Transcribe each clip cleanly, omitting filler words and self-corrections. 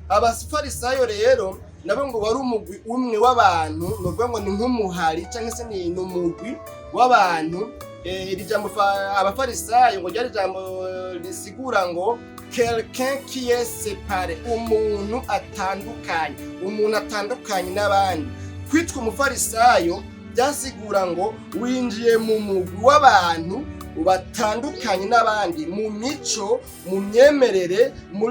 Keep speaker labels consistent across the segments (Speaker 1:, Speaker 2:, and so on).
Speaker 1: abafarisayo rero nabo ngo wari umugwi umwe w'abantu novuga ngo ni nk'umuhari cyangwa se ni umugwi w'abantu. Iri jambo abafarisayo ngo ryari jambo risigura ngo quelqu'un qui est séparé, umuntu atandukanye n'abandi. Kwitwa umufarisayo byasigura ngo winjiye mu mugwi w'abantu batandukanye n'abandi mu mico, mu myemerere, mu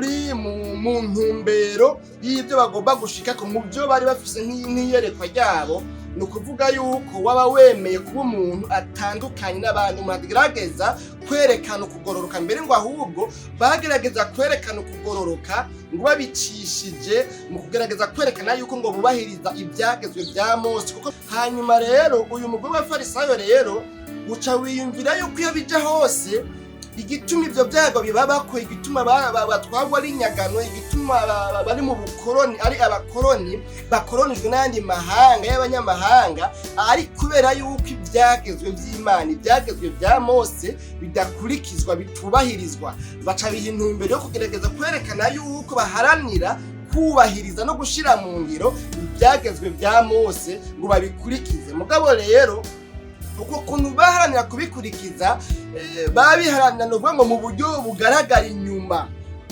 Speaker 1: ntumbero y'ibyo bagomba gushika mu byo bari bafise nk'iyerekwa ryabo. Ni ukuvuga yuko waba wemeye kuba umuntu atandukanye n'abantu, bagerageza kwerekana ukugororoka, mbere ngo ahubwo bagerageza kwerekana ukugororoka ngo babicishije mu kugerageza kwerekana yuko ngo bubahiriza ibyagezwe bya Mose. Kuko hanyuma rero uyu mugwi w'abafarisayo rero uca wiyumvira yuko iyo bija hose igituma ivyo byago bibabako, igituma batwagwa ari nyagano, igituma bari mu bukoroni ari abakoroni bakoronijwe n'andi mahanga y'abanyamahanga, ari kubera yuko ibyagezwe by'Imana, ibyagezwe bya Mose bidakurikizwa, bitubahirizwa. Baca bihintu imbere yo kugerageza kwerekana yuko baharanira kubahiriza no gushira mu ngiro ibyagezwe bya Mose ngo babikurikize. Mugabo rero uko kuntu baharanira kubikurikiza babiharanira no ngo mu buryo bugaragara inyuma,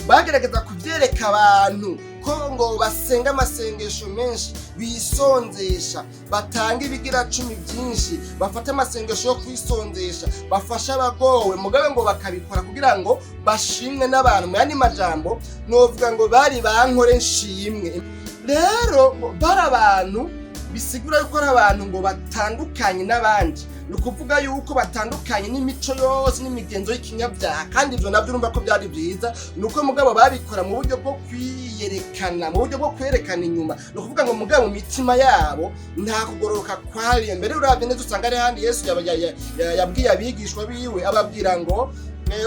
Speaker 1: bagerageza kuvyereka abantu ko ngo basenga amasengesho menshi, bisonzesha, batanga ibigira 10 byinshi, bafata amasengesho yo kwisonzesha, bafasha abagowe. Mugabe ngo bakabikora kugira ngo bashimwe n'abantu. Mu yandi majambo novuga ngo bari bankore nshimwe. Rero bari abantu bisigura yuko ari abantu ngo batandukanye n'abandi, ni ukuvuga yuko batandukanye n'imico yose n'imigenzo y'ikinyabyaha. Kandi ivyo navyo urumva ko byari byiza, nuko mugabo babikora mu buryo bwo kwiyerekana, mu buryo bwo kwerekana inyuma. Ni ukuvuga ngo mugabo mu mitima yabo nta kugororoka kwari. Mbere uravye neza usanga ari handi Yesu yabwiye abigishwa biwe, ababwira ngo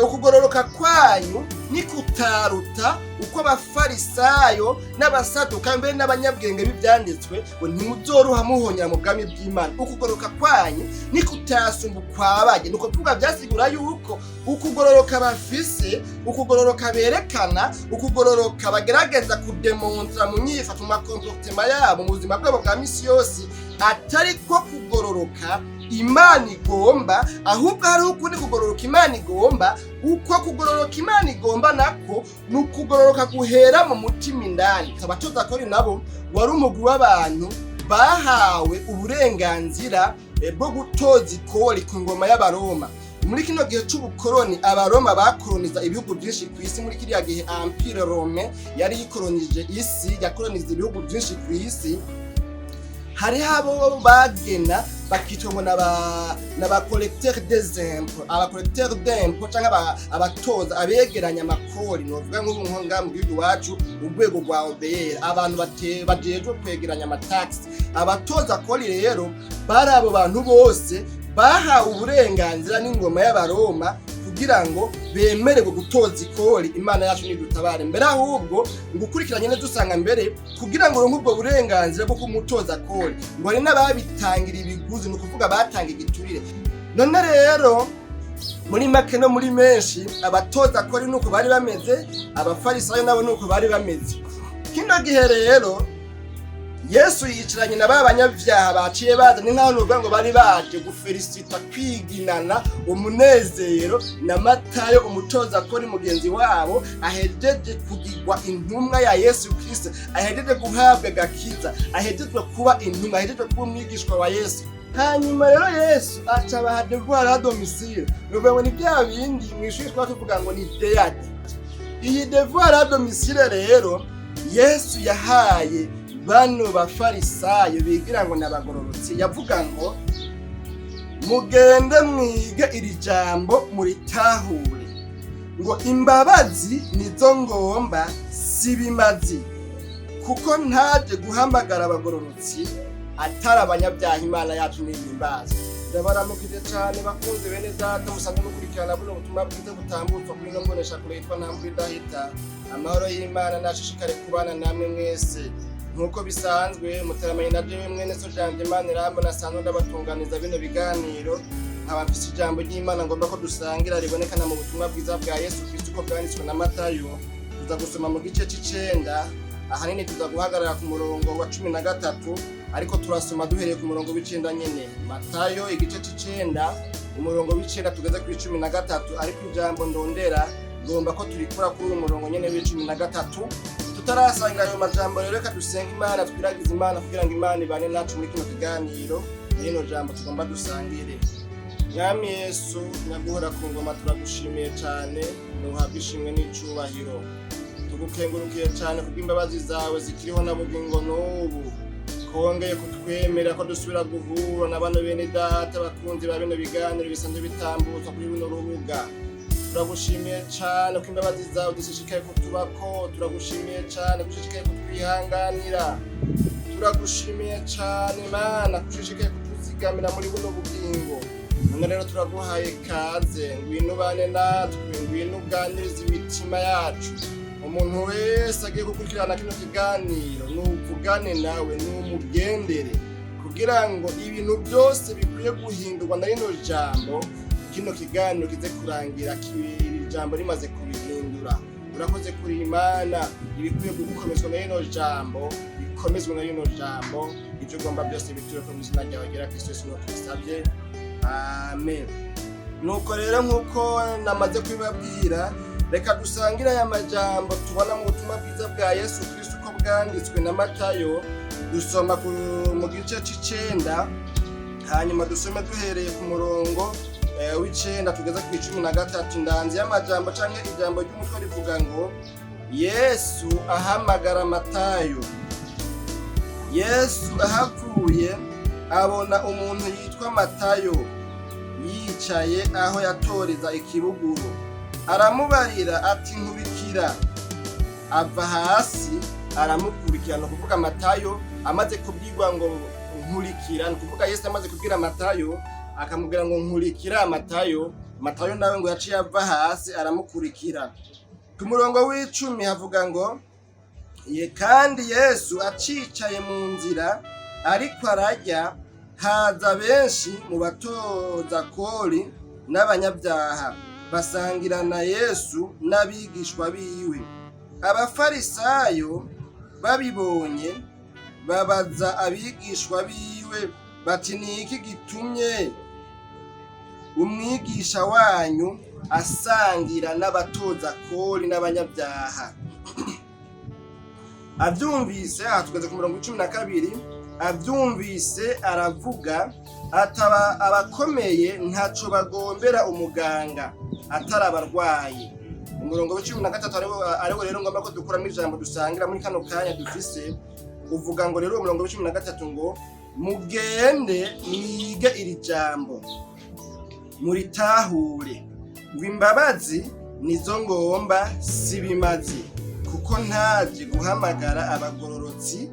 Speaker 1: ukugororoka kwanyu ni kutaruta uko abafarisayo n'abasaduka mbere n'abanyabwenge b'ibyanditswe ngo ntimuzoruha muhonyera mu bwami bw'Imana. Ukugororoka kwanyu ni kutasumba kwabaje. Nuko tuvuga byasigura yuko ukugororoka bafise, ukugororoka berekana, ukugororoka bagerageza kudemontra mu nyifato, mu comportement yabo, mu buzima bwabo bwa misi yose, atari ko kugororoka Imana igomba, ahubwo hari ukundi kugororoka Imana igomba. Uko kugororoka Imana igomba nako ni ukugororoka guhera mu mutima indani. Abatoza kori nabo wari umugwi w'abantu bahawe uburenganzira bwo gutoza ikori ku ngoma y'Abaroma. Muri kino gihe c'ubukoroni Abaroma bakoroniza ibihugu byinshi ku isi. Muri kiriya gihe Empire Rome yari yikoronije isi, yakoroniza ibihugu byinshi ku isi. Hari abo bagena bakitwa ngo n'aba collecteur des impôts, aba collecteur d'impôts cyangwa abatoza abegeranya amakori. Novuga nk'umuhonga mu gihugu wacu urwego rwa OBR, abantu bajejwe kwegeranya amatax. Abatoza kori rero bari abo bantu bose bahawe uburenganzira n'ingoma y'Abaroma kugira ngo bemererwe gutoza ikori. Imana yacu nidutabare. Mbere ahubwo ngukurikiranye neza usanga mbere kugira ngo uronke ubwo burenganzira bwo kumutoza kori ngo ari n'ababitangira ibiguzi, ni ukuvuga batanga igiturire. None rero muri make no muri menshi abatoza kori nuko bari bameze, abafarisayo nabo nuko bari bameze. Kino gihe rero Yesu yicaranye na babanyabyaha baciye baza, ni nkaho nuvuga ngo bari baje gufelicita, kwiginana umunezero na Matayo umutoza kori mugenzi wabo ahejeje kugirwa intumwa ya Yesu Kristo, ahejeje guhabwa gakiza, ahejeje kuba intumwa, ahejeje kuba umwigishwa wa Yesu. Hanyuma rero Yesu aca baha devoir à domicile. Nuvuga ngo ni bya bindi mwishuri twavuga ngo ni deade. Iyi devoir à domicile rero Yesu yahaye bano bafarisayo bigira ngo nabagororotse. Yavuga ngo mugende mwige iri jambo muritahure, ngo imbabazi nizo ngomba sibimazi, kuko ntaje guhamagara abagororotsi atari abanyabyaha. Imana yacu n'ihimbaza. Ndabaramukije cyane bakunzi bene data, musanzwe mukurikirana buno butumwa bwiza butambutswa kuri no mbonesha kure yitwa Ntamvuridahita. Amahoro y'Imana nashishikare kubana namwe mwese. Nkuko bisanzwe muteramanye na jewe mwene so Janvier Imana irambo nasanzwe ndabatunganiza bino biganiro. Abafise ijambo ry'Imana ngomba ko dusangira ribonekana mu butumwa bwiza bwa Yesu Kristo ko bwanditswe na Matayo. Tuza gusoma mu gice c'9 ahanini tuza guhagarara ku murongo wa 13 ariko turasoma duhereye ku murongo w'icenda nyene. Matayo igice c'icenda umurongo w'icenda tugeze kuri 13, ariko ijambo ndondera ngomba ko turikura kuri uyu murongo nyene w'13. Tutarasanga ayo majambo rero reka dusenga Imana, twiragize Imana kugira ngo Imana ibane nacu muri kino kiganiro n'ino jambo tugomba dusangire. Mwami Yesu, nyaguhora ku ngoma, turagushimiye cyane, nuhabwe ishimwe n'icubahiro. Tugukengurukiye cyane kubw'imbabazi zawe zikiriho na bugingo n'ubu, kongeye kutwemera ko dusubira guhura na bano bene data bakunzi ba bino biganiro bisanzwe bitambutsa kuri bino rubuga. Turagushimiye cyane ko imbabazi zawe zishishikaye kutubako, turagushimiye cyane kushishikaye kutwihanganira, turagushimiye cyane Mana kushishikaye kutuzigamira muri buno bugingo. None rero turaguhaye kaze, ngwino bane natwe, ngwino uganiriza imitima yacu. Umuntu wese agiye gukurikirana kino kiganiro nuvugane nawe, numugendere kugira ngo ibintu byose bikwiye guhindurwa na rino jambo, kino kiganiro kize kurangira iri jambo rimaze kubihindura. Urakoze kuri Imana, ibikwiye gukomezwa na rino jambo bikomezwa na rino jambo, ibyo ugomba byose biture ku izina ryawe ryera Kristo Yesu tubisabye, amen. Nuko rero nkuko namaze kubibabwira, reka dusangire aya majambo tubona mu butumwa bwiza bwa Yesu Kristo uko bwanditswe na Matayo. Dusoma mu gice c'icenda, hanyuma dusome duhereye ku murongo w'icenda tugeza ku 13. Ndanzi y'amajambo canke ijambo ry'umutwe rivuga ngo Yesu ahamagara Matayo. Yesu ahavuye abona umuntu yitwa Matayo yicaye aho yatoreza ikibuguru, aramubarira ati nkurikira. Ava hasi aramukurikira. No kuvuga Matayo amaze kubwirwa ngo nkurikira, no kuvuga Yesu amaze kubwira Matayo akamubwira ngo nkurikira Matayo, Matayo nawe ngo yaciye ava hasi aramukurikira. Ku murongo w'10 havuga ngo kandi Yesu acicaye mu nzira ariko arajya, haza benshi mu batoza kori n'abanyabyaha basangira na Yesu n'abigishwa biwe. Abafarisayo babibonye babaza abigishwa biwe bati, ni iki gitumye umwigisha wanyu asangira n'abatoza kori n'abanyabyaha? Abyumvise, tugeze ku murongo w'12, abyumvise aravuga ataba abakomeye ntaco bagombera umuganga atari abarwayi. Umurongo w'13 ariwo rero ngomba ko dukuramo ijambo dusangira muri kano kanya dufise, uvuga ngo rero umurongo w'13 ngo mugende mwige iri jambo muritahure, ngo imbabazi nizo ngomba sibimazi, kuko ntaje guhamagara abagororotsi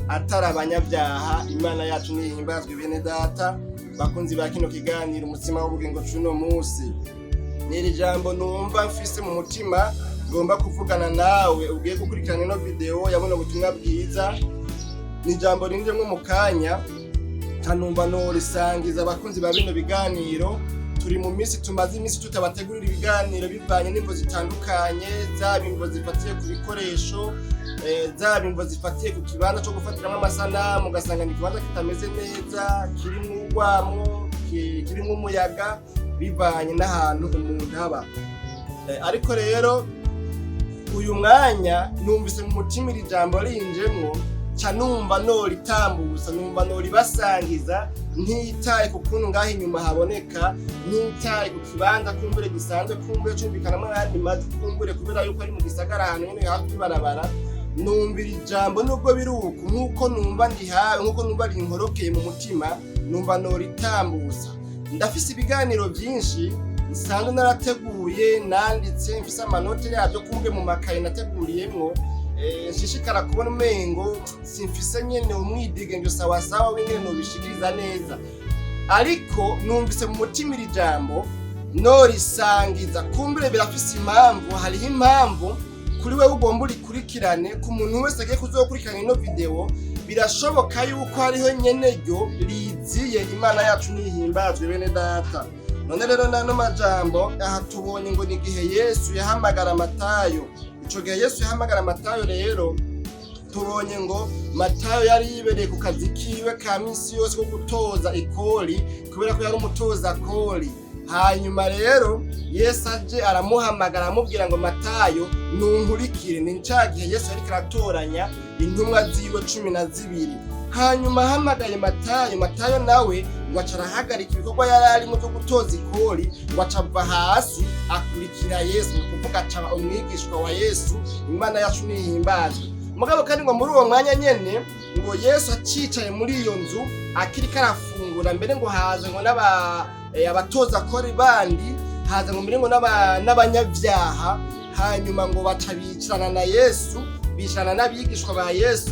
Speaker 1: atari abanyabyaha. Imana yacu nihimbazwe bene data bakunzi ba kino kiganiro umutsima w'ubugingo cuno munsi. Niri jambo numva mfise mu mutima ngomba kuvugana nawe ugiye gukurikirana ino video yabuno butumwa bwiza. Ni jambo rinjemwe mu kanya tanumva no risangiza abakunzi ba bino biganiro. Turi mu minsi tumaze iminsi tutabategurira ibiganiro bivanye n'imvo zitandukanye, zaba imvo zifatiye ku bikoresho, zaba imvo zifatiye ku kibanza cyo gufatiramo amasanamu, ugasanga ni kibanza kitameze neza, kirimo urwamo, kirimo umuyaga, bivanye n'ahantu umuntu aba. Ariko rero uyu mwanya numvise mu mutima iri jambo rinjemwo, ca numva no ritambuza, numva no ribasangiza, ntitaye ku kuntu ngaho inyuma haboneka, ntitaye ku kibanza kumbure gisanzwe, kumbure cumbikanamo ayandi majwi, kumbure kubera yuko ari mu gisagara ahantu nyene hafi barabara. Numvira ijambo nubwo biruko, nkuko numva ndihawe, nkuko numva rinkorokeye mu mutima, numva no ritambuza. Ndafise ibiganiro byinshi nsanzwe narateguye, nanditse, mfise amanote yabyo kumbe mu makaye nateguriyemwo, nshishikara kubona umengo simfise nyene umwidigenge sawa sawa w'ingene nobishikiriza neza. Ariko numvise mu mutima iri jambo no risangiza, kumbure birafise impamvu, hariho impamvu kuri wewe ugomba urikurikirane. Ku muntu wese agiye kuzokurikirana ino video, birashoboka yuko hariho nyene ryo riziye. Imana yacu nihimbazwe bene data. None rero nano majambo aha tubonye ngo ni gihe Yesu yahamagara Matayo. Ico gihe Yesu yahamagara Matayo rero tubonye ngo Matayo yari yibereye ku kazi kiwe ka minsi yose ko gutoza ikori kubera ko yari umutoza kori. Hanyuma rero Yesu aje aramuhamagara amubwira ngo Matayo nunkurikire. Ni gihe Yesu ariko aratoranya intumwa ziwe 12. Hanyuma ahamagaye Matayo nawe ngo acarahagarika ibikorwa yari arimo byo gutoza ikori, ngo acava hasi akurikira Yesu, ni kuvuga acaba umwigishwa wa Yesu. Imana yacu nihimbazwe. Mugabo kandi ngo muri uwo mwanya nyene ngo Yesu acicaye muri iyo nzu akiriko arafungura, mbere ngo haza ngo abatoza kori bandi, haza ngo mbere ngo n'abanyabyaha. Hanyuma ngo baca bicarana na Yesu, bicarana n'abigishwa ba Yesu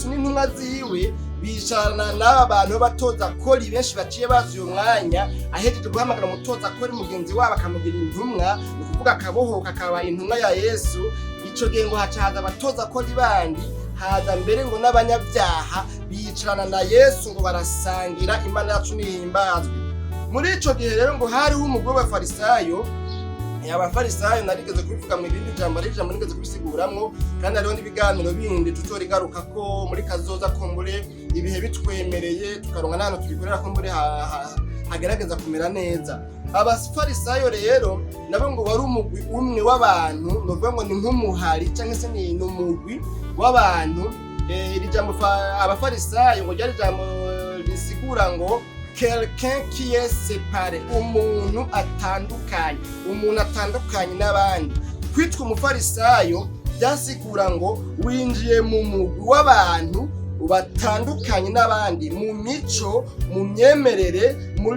Speaker 1: n'intumwa ziwe, bicarana n'aba bantu batoza kori benshi baciye bazi uyu mwanya. Ahejeje guhamagara umutoza kori mugenzi wabo akamugira intumwa, ni kuvuga akabohoka akaba intumwa ya Yesu. Ico gihe ngo hacaza abatoza kori bandi, haza mbere ngo n'abanyabyaha bicarana na Yesu ngo barasangira. Imana yacu nihimbazwe. Muri ico gihe rero ngo hariho umugwi w'abafarisayo. Abafarisayo narigeze kubivuga mu irindi jambo nigeze kubisiguramwo, kandi hariho n'ibiganiro bindi tutorigaruka ko muri kazoza kumbure ibihe bitwemereye tukaronka n'ahantu tubikorera kumbure hagerageza kumera neza. Abafarisayo rero nabo ngo wari umugwi umwe w'abantu, novuga ngo ni nk'umuhari cyangwa se ni umugwi w'abantu. Iri jambo abafarisayo ngo ryari jambo risigura ngo quelqu'un qui est séparé, umuntu atandukanye n'abandi. Kwitwa umufarisayo byasigura ngo winjiye mu mugwi w'abantu batandukanye n'abandi mu mico, mu myemerere, mu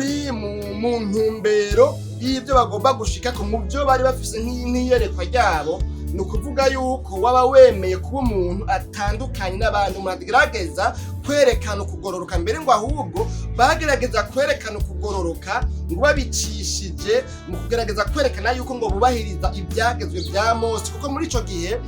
Speaker 1: ntumbero y'ibyo bagomba gushikako mu byo bari bafise nk'iyerekwa ryabo. Ni ukuvuga yuko waba wemeye kuba umuntu atandukanye n'abandi, umuntu agerageza kwerekana ukugororoka, mbere ngo ahubwo bagerageza kwerekana ukugororoka ngo babicishije mu kugerageza kwerekana yuko ngo bubahiriza ibyagezwe bya Mose. Kuko muri ico gihe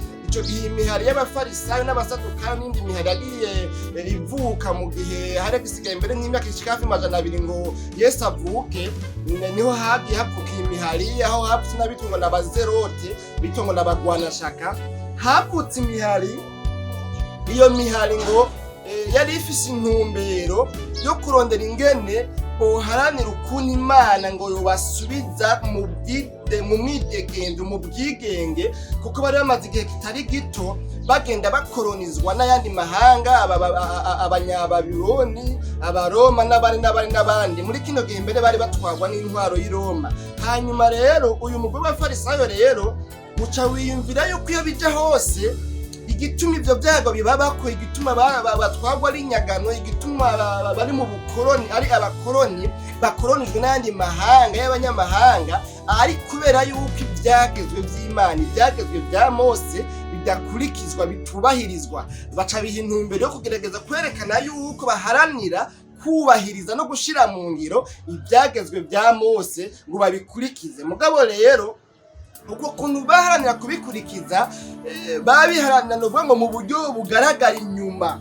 Speaker 1: imihari y'abafarisayo n'abasadukayo n'indi mihari yagiye ivuka mu gihe hari gisigaye mbere nk'imyaka ishika hafi 200 ngo Yesu avuke. Niho hagiye havuka imihari, aho havutse n'abitwa n'abazerote, bitwa n'abagwanashaka. Havutse imihari, iyo mihari ngo yari ifise intumbero yo kurondera ingene boharanira ukuntu Imana ngo yobasubiza mu mwidegembyo, mu bwigenge, kuko bari bamaze igihe kitari gito bagenda bakolonizwa n'ayandi mahanga, abanyababiloni, abaroma n'abandi. Muri kino gihe mbere bari batwarwa n'intwaro y'i Roma. Hanyuma rero uyu mugwi w'abafarisayo rero uca wiyumvira yuko iyo bija hose igituma ivyo byago bibabako, igituma batwagwa ari nyagano, igituma bari mu bukoroni ari abakoroni bakoronijwe n'andi mahanga y'abanyamahanga, ari kubera yuko ibyagezwe by'Imana, ibyagezwe bya Mose bidakurikizwa, bitubahirizwa. Baca biha intumbero yo kugerageza kwerekana yuko baharanira kubahiriza no gushira mu ngiro ibyagezwe bya Mose ngo babikurikize. Mugabo rero uko kuntu baharanira kubikurikiza babiharanira no ngo mu buryo bugaragara inyuma.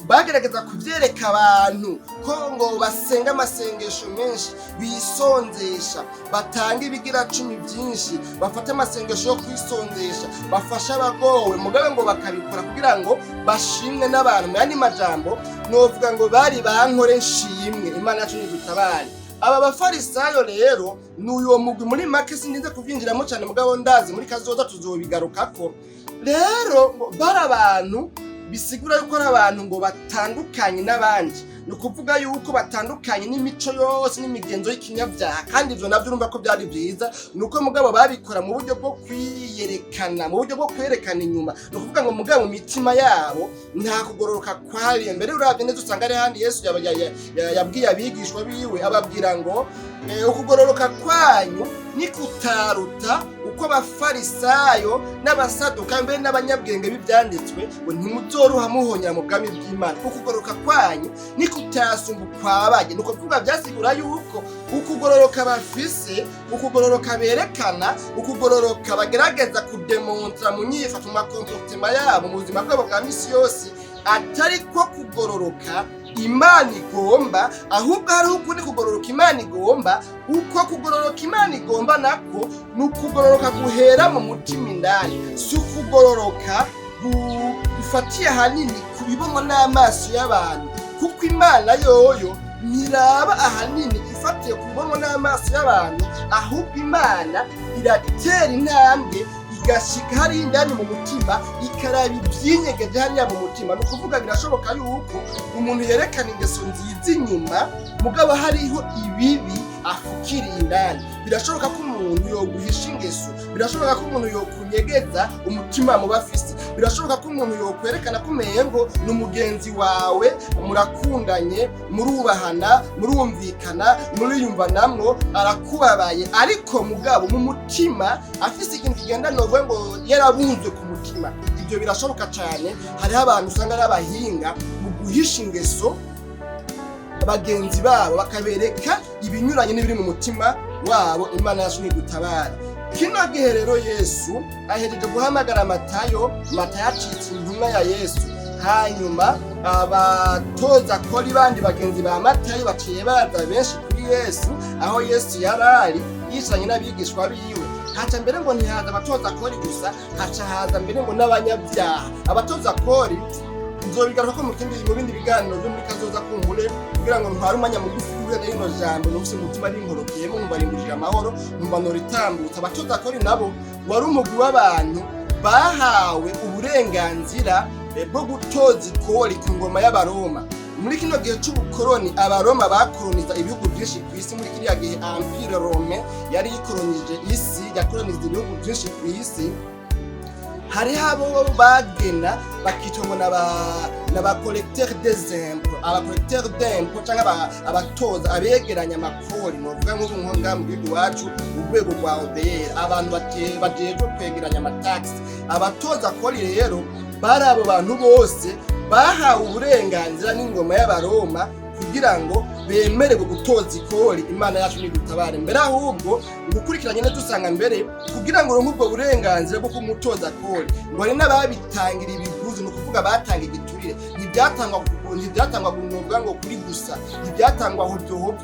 Speaker 1: Bagerageza kuvyereka abantu ko ngo basenga amasengesho menshi, bisonzesha, batanga ibigira 10 byinshi, bafata amasengesho yo kwisonzesha, bafasha abagowe. Mugabe ngo bakabikora kugira ngo bashimwe n'abantu. Yandi majambo novuga ngo bari bankore nshimwe. Imana yacu nidutabare. Aba bafarisayo rero n'uyo mugwi muri make sindinze kuvyinjiramo cyane, mugabo ndazi muri kazoza tuzobigarukako. Rero bari abantu bisigura yuko ari abantu ngo batandukanye n'abandi, ni ukuvuga yuko batandukanye n'imico yose n'imigenzo y'ikinyabyaha. Kandi ivyo navyo urumva ko byari byiza, nuko mugabo babikora mu buryo bwo kwiyerekana, mu buryo bwo kwerekana inyuma. Ni ukuvuga ngo mugabo mu mitima yabo nta kugororoka kwari. Mbere uravye neza usanga ari handi Yesu yabwiye abigishwa biwe, ababwira ngo ukugororoka kwanyu ni kutaruta uko abafarisayo n'abasaduka mbere n'abanyabwenge b'ibyanditswe ngo ntimuzoruha muhonyera mu bwami bw'Imana. Ukugororoka kwanyu ni kutasumba kwabaye. Nuko kuvuga byasigura yuko ukugororoka bafise, ukugororoka berekana, ukugororoka bagerageza kudemontra mu nyifato, mu makomportema yabo, mu buzima bwabo bwa misi yose, atari ko kugororoka Imana igomba, ahubwo hari ukundi kugororoka Imana igomba. Uko kugororoka Imana igomba nako ni ukugororoka guhera mu mutima indani, si ukugororoka bifatiye ahanini kubibonwa n'amaso y'abantu, kuko Imana yoyo ntiraba ahanini ifatiye kubibonwa n'amaso y'abantu, ahubwo Imana iratera intambwe igashika hari indani mu mutima, ikaraba ibyinyegeje hariya mu mutima. Ni ukuvuga birashoboka yuko umuntu yerekana ingeso nziza inyuma, mugabo hariho ibibi afukiriye indani. Birashoboka ko umuntu yoguhisha ingeso, birashoboka ko umuntu yokunyegeza umutima muba afise, birashoboka ko umuntu yokwerekana ko umengo ni umugenzi wawe, murakundanye, murubahana, murumvikana, muriyumvanamwo, arakubabaye, ariko mugabo mu mutima afise ikintu kigenda novuga ngo yarabunzwe ku mutima. Ibyo birashoboka cyane. Hariho abantu usanga ari abahinga mu guhisha ingeso bagenzi babo, bakabereka ibinyuranye n'ibiri mu mutima wabo. Imana yacu nigutabara. Kino gihe rero Yesu ahereje guhamagara Matayo acitse intumwa ya Yesu. Hanyuma abatoza kori bandi bagenzi ba Matayo baciye baza benshi kuri Yesu, aho Yesu yarari yicanye n'abigishwa biwe. Haca mbere ngo ntihaza abatoza kori gusa, haca haza mbere ngo n'abanyabyaha. Abatoza kori nzobigaruka ko mu bindi biganiro byo muri kazoza kumbure, kugira ngo ntware umwanya mugufi kugira rino jambo n'ufise umutima ari inkorokeyemo, mubarimbujije amahoro, mbanora itambutsa. Abatoza kori nabo wari umugwi w'abantu bahawe uburenganzira bwo gutoza ikori ku ngoma y'Abaroma. Muri kino gihe c'ubukoroni, Abaroma bakoroniza ibihugu byinshi ku isi. Muri kiriya gihe Empire Rome yari yikolonije isi, yakoloniza ibihugu byinshi ku isi. Hariho abo bagena bakitwa ngo n'aba collecteur des impôts, aba collecteur d'impôts cyangwa abatoza abegeranya amakori. Novuga nk'ubunkonga mu gihugu wacu urwego rwa OBR, abantu bajejwe kwegeranya amatax. Abatoza kori rero bari abo bantu bose bahawe uburenganzira n'ingoma y'Abaroma kugira ngo bemererwe gutoza ikori. Imana yacu nigutabare. Mbere ahubwo gukurikiranye neza usanga mbere kugira ngo uronke ubwo burenganzira bwo kumutoza kori, ngo hari n'ababitangira ibiguzi. Ni ukuvuga batanga igiturire. Ntibyatangwa kuvuga ngo kuri gusa, ntibyatangwa hobyo.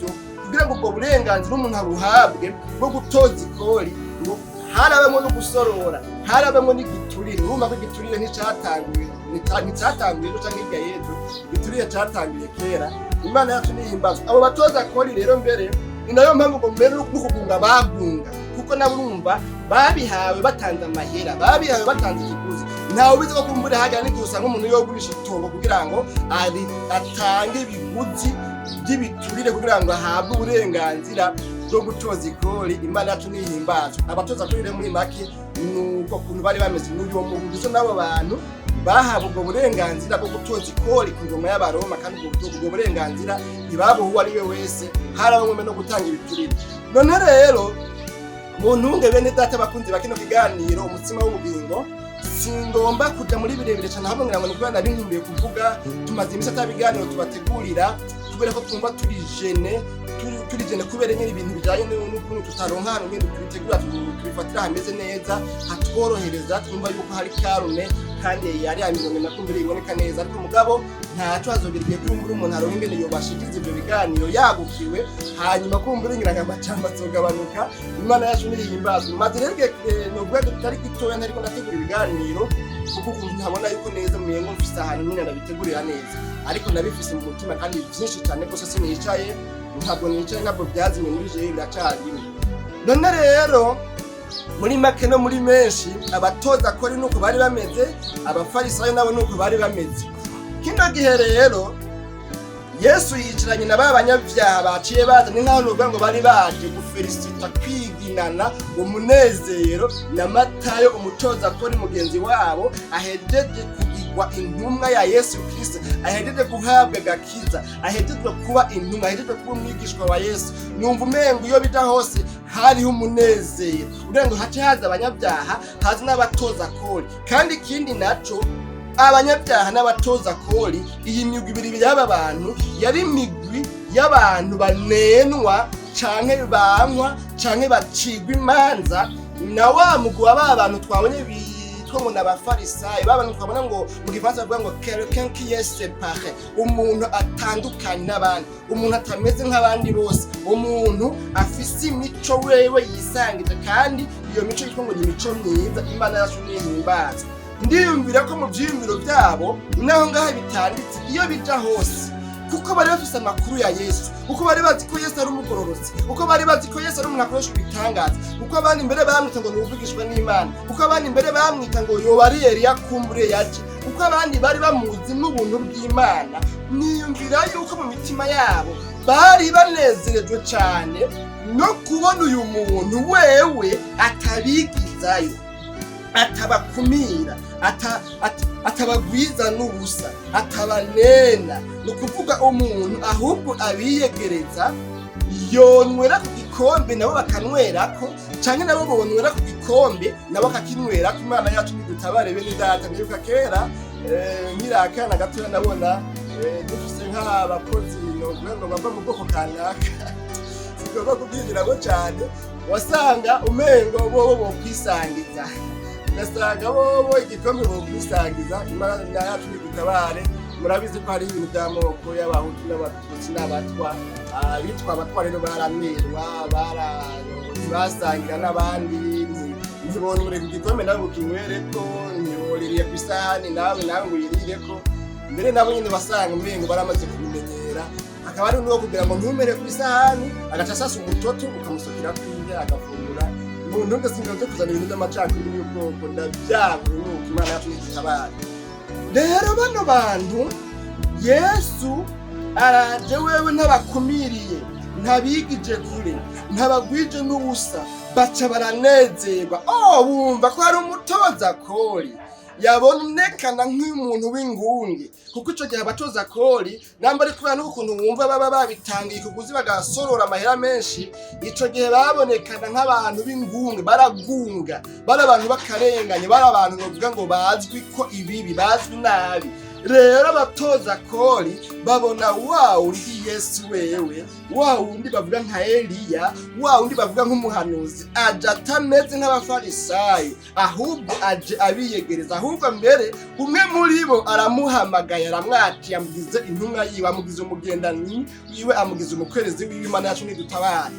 Speaker 1: Kugira ngo ubwo burenganzira umuntu abuhabwe bwo gutoza ikori, ngo harabamo no gusorora, harabamo n'igiturire. Urumva ko igiturire nticyatanguye cyangwa hirya y'ejo, igiturire cyatanguye kera. Imana yacu nihimbazwa. Abo batoza kori rero mbere ni nayo mpamvu ngo mbere no kugunga bagunga, kuko nabo urumva babihawe batanze amahera, babihawe batanze ikiguzi. Ntawe ubizi ko kumbure hajya n'igihe usanga umuntu yogurisha itongo kugira ngo atange ibiguzi by'ibiturire kugira ngo ahabwe uburenganzira bwo gutoza ikori. Imana yacu nihimbazwa. Abatoza kori rero muri make nuko kuntu bari bameze n'uwo muntu. So n'abo bantu bahabwa ubwo burenganzira bwo gutoza ikori ku ngoma y'Abaroma, kandi ubwo burenganzira ntibabuha uwo ari we wese, harabamwe no gutanga ibiturire. None rero mu ntunge bene data bakunzi bakino kiganiro umutsima w'ubugingo, singomba kuja muri birebire cyane, ahubwo ngira ngo ni kubera binkumbuye kuvuga. Tumaze iminsi atabiganiro tubategurira, kubera ko twumva turi jene kubera nyine ibintu bijyanye n'ukuntu tutaronka hano ngende tubitegura tubifatira hameze neza, hatworohereza, twumva yuko hari karume kandi yari amizone nakumbere iboneka neza. Ariko mugabo ntaco hazobirgiye kumbura umuntu aronka ingene yobashikiza ibyo biganiro yagukiwe, hanyuma kumbura ngira ngabacamba zogabanuka. Imana yacu nihimbazwa. Maze rero novuga tutari gitoya ntariko ndategura ibiganiro, kuko ntabona yuko neza muyengo mfise ahantu nyine ndabitegurira neza, ariko nabifise mu mutima kandi byinshi cyane ko sinicaye, ntabwo nicaye, ntabwo byazimye muri jewe biracarimo. None rero muri make no muri menshi abatoza kori nuko bari bameze, abafarisayo nabo nuko bari bameze. Kino gihe rero Yesu yicaranye na babanyabyaha baciye baza, ni nkaho nuvuga ngo bari baje gufelicita, kwiginana umunezero na Matayo umutoza kori mugenzi wabo ahejeje kugirwa intumwa ya Yesu Kristo, ahejeje guhabwa gakiza, ahejeje kuba intumwa, ahejeje kuba umwigishwa wa Yesu. Numva umengo iyo bija hose hariho umunezero, kugira ngo hace haza abanyabyaha, haza n'abatoza kori. Kandi ikindi naco, abanyabyaha n'abatoza kori, iyi migwi ibiri y'aba bantu yari imigwi y'abantu banenwa canke bankwa canke bacigwa imanza na wa mugwi w'aba bantu twabonye bitwa ngo n'abafarisayo. Baba twabona ngo mu gifaransa bavuga ngo quelqu'un qui est séparé, umuntu atandukanye n'abandi, umuntu atameze nk'abandi bose, umuntu afise imico wewe yisangije, kandi iyo mico yitwa ngo ni imico myiza. Imana yacu nihimbazwa. ndiyumvira ko mu byiyumviro byabo naho ngaho bitanditse iyo bija hose, kuko bari bafise amakuru ya Yesu, kuko bari bazi ko Yesu ari umugororotsi, kuko bari bazi ko Yesu ari umuntu akoresha ibitangaza, kuko abandi mbere bamwita ngo ni uvugishwa n'Imana, kuko abandi mbere bamwita ngo yoba ari Eliya kumbure yaje, kuko abandi bari bamuzi n'ubuntu bw'Imana. Niyumvira yuko mu mitima yabo bari banezerejwe cyane no kubona uyu muntu wewe atabigizayo, atabakumira, atabagwiza n'ubusa, atabanena. Ni ukuvuga umuntu ahubwo abiyegereza, yonwera ku gikombe nabo bakanwerako, canke nabo bonwera ku gikombe nabo akakinwerako. Imana yacu nidutabare bene data. Nibuka kera nkiri akana gatoya nabona dufise nk'abakozi ngo bava mu bwoko kanaka, sigomba kubyigiramo cyane, wasanga umengo bobo bokwisangiza, ugasanga bobo igikombe bokwisangiza. Imana yacu nidutabare. Murabizi ko hari ibintu by'amoko y'abahutu n'abatutsi n'abatwa, abitwa abatwa rero baramirwa, basangira n'abandi, ntibonure ku gikombe nawe ukinywereko, ntiboririye ku isahani nawe ngo uyirireko. Mbere nabo nyine basanga umengo baramaze kubimenyera, akaba ari n'uwo kugira ngo ntumere ku isahani, agaca asasa umutoto ukamusukira kw'inda agafungura. Umuntu ugasinga byo kuzana ibintu by'amacakubiri y'ubwoko ndabyabura. Nuko Imana yacu nidutabare. Rero bano bantu Yesu araje wewe ntabakumiriye, ntabigije kure, ntabagwije n'ubusa, baca baranezerwa. Bumva ko hari umutoza kori yabonekana nk'umuntu w'ingunge, kuko ico gihe abatoza kori namba ari kubera n'ukuntu wumva baba babitangiye kuguzi bagasorora amahera menshi, ico gihe babonekana nk'abantu b'ingunge, baragunga, bari abantu bakarenganye, bari abantu novuga ngo bazwi ko ibibi, bazwi nabi. Rero abatoza kori babona wa undi Yesu wewe, wa undi bavuga nka Eliya, wa undi bavuga nk'umuhanuzi, aje atameze nk'abafarisayo, ahubwo aje abiyegereza. Ahubwo mbere umwe muri bo aramuhamagaye, aramwatiye, amugize intumwa yiwe, amugize umugendanyi wiwe, amugize umukwerezi wiwe. Imana yacu nidutabare.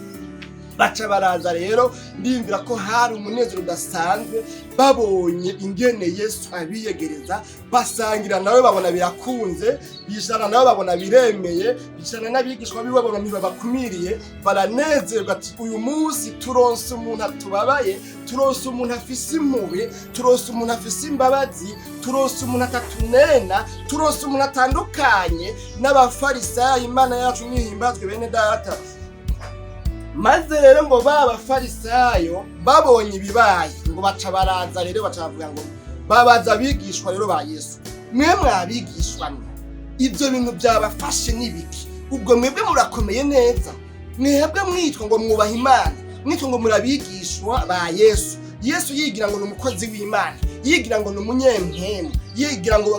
Speaker 1: Baca baraza rero, ndimvira ko hari umunezero udasanzwe, babonye ingene Yesu abiyegereza, basangira nawe babona birakunze, bishana nawe babona biremeye, bishana n'abigishwa biwe babona ntibabakumiriye, baranezerwa ati uyu munsi turonse umuntu atubabaye, turonse umuntu afise impuhwe, turonse umuntu afise imbabazi, turonse umuntu atatunena, turonse umuntu atandukanye n'abafarisayo. Imana yacu nihimbazwe bene data. Maze rero ngo b'abafarisayo babonye ibibaye, ngo baca baraza rero, baca bavuga ngo babaza abigishwa rero ba Yesu, mwe mwabigishwa mwe, ibyo bintu byabafashe n'ibiki? Ubwo mwebwe murakomeye neza, mwebwe mwitwa ngo mwubaha Imana, mwitwa ngo murabigishwa ba Yesu. Yesu yigira ngo ni umukozi w'Imana, yigira ngo ni umunyempemu, yigira ngo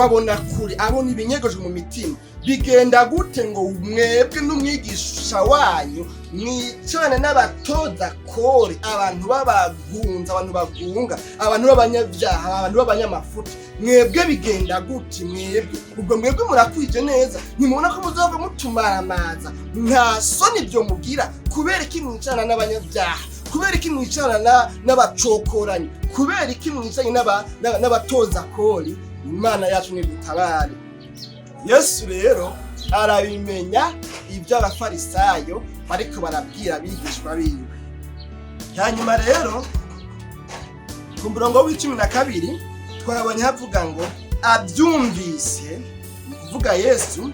Speaker 1: abona kure, abona ibinyegeje mu mitima. Bigenda gute ngo mwebwe n'umwigisha wanyu mwicane n'abatoza kore, abantu babagunza, abantu bagunga, abantu b'abanyabyaha, abantu b'abanyamafuti? Mwebwe bigenda gute mwebwe? Ubwo mwebwe murakwije neza, nimubona ko muzava mutumaramaza, nta soni ibyo mugira? Kubera iki mwicana n'abanyabyaha? Kubera iki mwicana n'abacokoranyi? Kubera iki mwicanye n'abatoza kori? Imana yacu nidutabare. Yesu rero arabimenya ibyo abafarisayo bariko barabwira abigishwa biwe. Hanyuma rero ku murongo w'12 twabonye havuga ngo abyumvise, kuvuga Yesu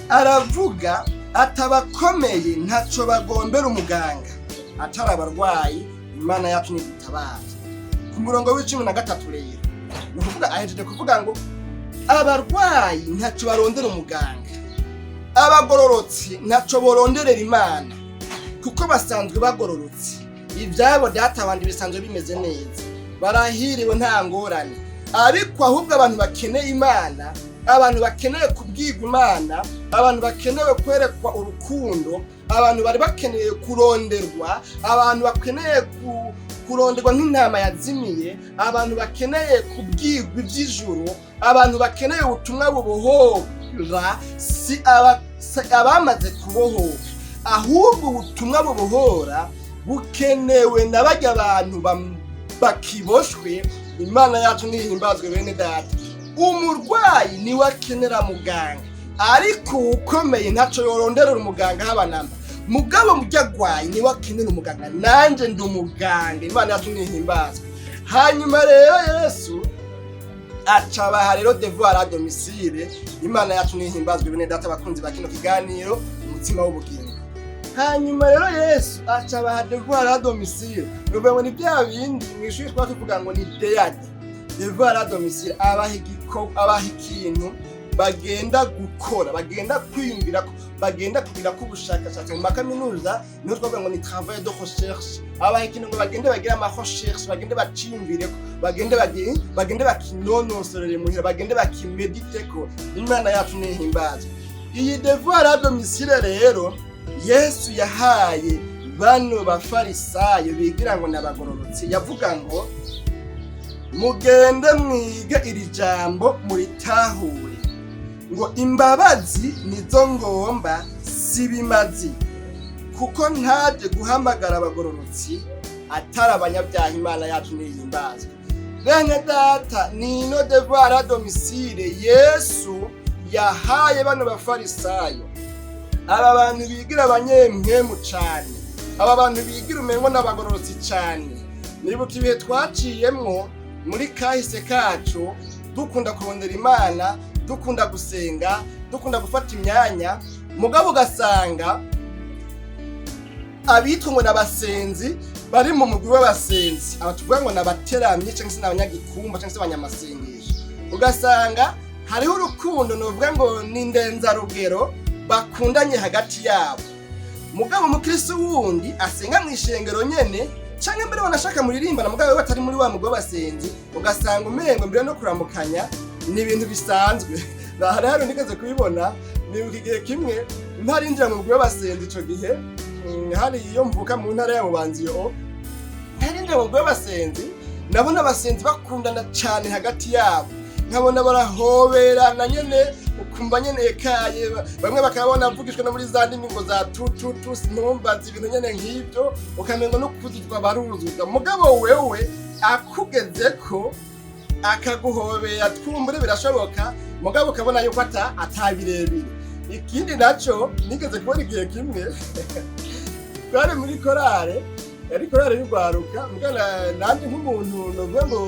Speaker 1: aravuga atabakomeye ntaco bagombera umuganga atari abarwayi. Imana yacu nidutabare. Ku murongo w'13 rero nukuvuga ahejeje kuvuga ngo abarwayi ntaco barondera umuganga, abagororotsi ntaco boronderera Imana, kuko basanzwe bagororotse, ibyabo byatabandi bisanzwe bimeze neza, barahiriwe nta ngorane. Ariko ahubwo abantu bakeneye Imana, abantu bakeneye kubwirwa Imana, abantu bakeneye kwerekwa urukundo, abantu bari bakeneye kuronderwa, abantu bakeneye kuronderwa nk'intama yazimiye, abantu bakeneye kubwirwa iby'ijuru, abantu bakeneye ubutumwa bubohora, si abamaze kubohora, ahubwo ubutumwa bubohora bukenewe na barya abantu bakiboshwe. Imana yacu nihimbazwe bene data. Umurwayi niwe akenera muganga, ariko ukomeye ntaco yorondera umuganga habanamba. Mugabo mujyagwayi niwe akenera umuganga, nanje ndi umuganga. Imana yacu nihimbazwe. Hanyuma rero Yesu acabaha rero devoir à domicile. Imana yacu nihimbazwe bene data bakunzi bakino kiganiro umutima w'ubugingo. Hanyuma rero Yesu acabaha devoir à domicile. Nubwo ni bya bindi mwishuri twakuvuga ngo ni deyade. Devoir à domicile abaha ikintu bagenda gukora, bagenda kwiyumvira ko, bagenda kugira ko ubushakashatsi mu makaminuza niho twavuga ngo ni travail de recherche. Abaha ikintu ngo bagende bagira ama recherche, bagende baciyumvire ko, bagende bakinonosorere muhira, bagende bakimedite ko. Imana yacu nihimbazwe. Iyi devoir à domicile rero Yesu yahaye bano bafarisayo bigira ngo nabagororotse. Yavuga ngo mugende mwige iri jambo muritahure, ngo imbabazi nizo ngomba sibimazi, kuko ntaje guhamagara abagororotsi atari abanyabyaha. Imana yacu nihimbazwe. Bene data, nino devoir à domicile Yesu yahaye bano bafarisayo. Aba bantu bigira abanyempwemu cyane, aba bantu bigira umengo n'abagororotsi cyane. Nibuka ibihe twaciyemwo muri kahise kacu, dukunda kurondera Imana, dukunda gusenga, dukunda gufata imyanya, mugabo ugasanga abitwa ngo n'abasenzi bari mu mugwi w'abasenzi, abatuvuga ngo n'abateramyi cyangwa se n'abanyagikumba cyangwa se abanyamasengesho. Ugasanga hariho urukundo novuga ngo ni ndenzarugero bakundanye hagati yabo, mugabo umukristo wundi asenga mu ishengero nyene cyangwa mbere banashaka muririmbana, mugabo batari muri wa mugwi w'abasenzi. Ugasanga umengo mbere no kuramukanya ni ibintu bisanzwe. Rero nigeze kubibona ni igihe kimwe ntarinjira mu mugwi w'abasenzi. Ico gihe hari iyo mvuka mu ntara ya Bubanzi yo ntarinjira mu mugwi w'abasenzi, nabona abasenzi bakundana cyane hagati yabo, nkabona barahoberana nyene, ukumva nyene ekaye, bamwe bakabona avugishwe no muri za ndimi ngo za tututu sinumbaza ibintu nyene nk'ibyo, ukamengo no kuzuzwa baruzuza. Mugabo wewe akugezeko akaguhobera twumbure birashoboka, mugabo ukabona yuko atabirebire. Ikindi naco nigeze kubona igihe kimwe twari muri korale, yari korale y'ugwaruka, mugana nandi nk'umuntu novuga ngo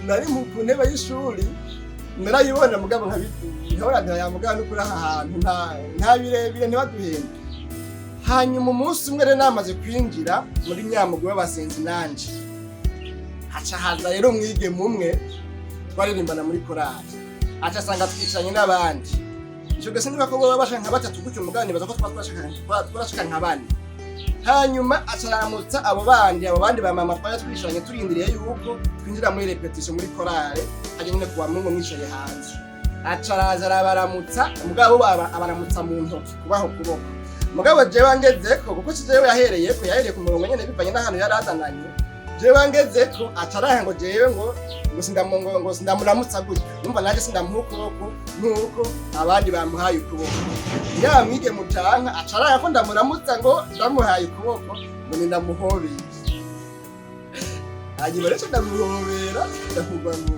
Speaker 1: nari mu ntebe y'ishuri narayibona, mugabo nkabihora ya mugabo n'ukuri aha hantu nta birebire ntibaduhembe. Hanyuma umunsi umwe rero namaze kwinjira muri nyamugwi w'abasenzi nanje, haca haza rero umwigeme umwe twaririmbana muri korali, aca asanga twicaranye n'abandi. Ico gese niba ko baba bashaka nka batatu gutyo, mugabo nibaza ko twashaka nka bane. Hanyuma acaramutsa abo bandi bamama twari twishanye turindiriye yuko twinjira muri repetition muri korale, hanyuma kuwa Mungu mwishaye hanze. Acaraza arabaramutsa, mugabo abaramutsa mu ntoki kubaho kuboko. Mugabo jewe ngezeko, kuko jewe yahereye ku murongo nyene bivanye n'ahantu yari azananye. Jewe ngezeko acaraha ngo jewe ngo sindamuramutsa gutyo, numva naje sindamuha ukuboko nuko abandi bamuhaye ukuboko. Ya mwige mutanka acaraha ko ndamuramutsa ngo ndamuhaye ukuboko, ngo ndamuhobeye. Hanyuma rero ndamuhobera, ndavuga ngo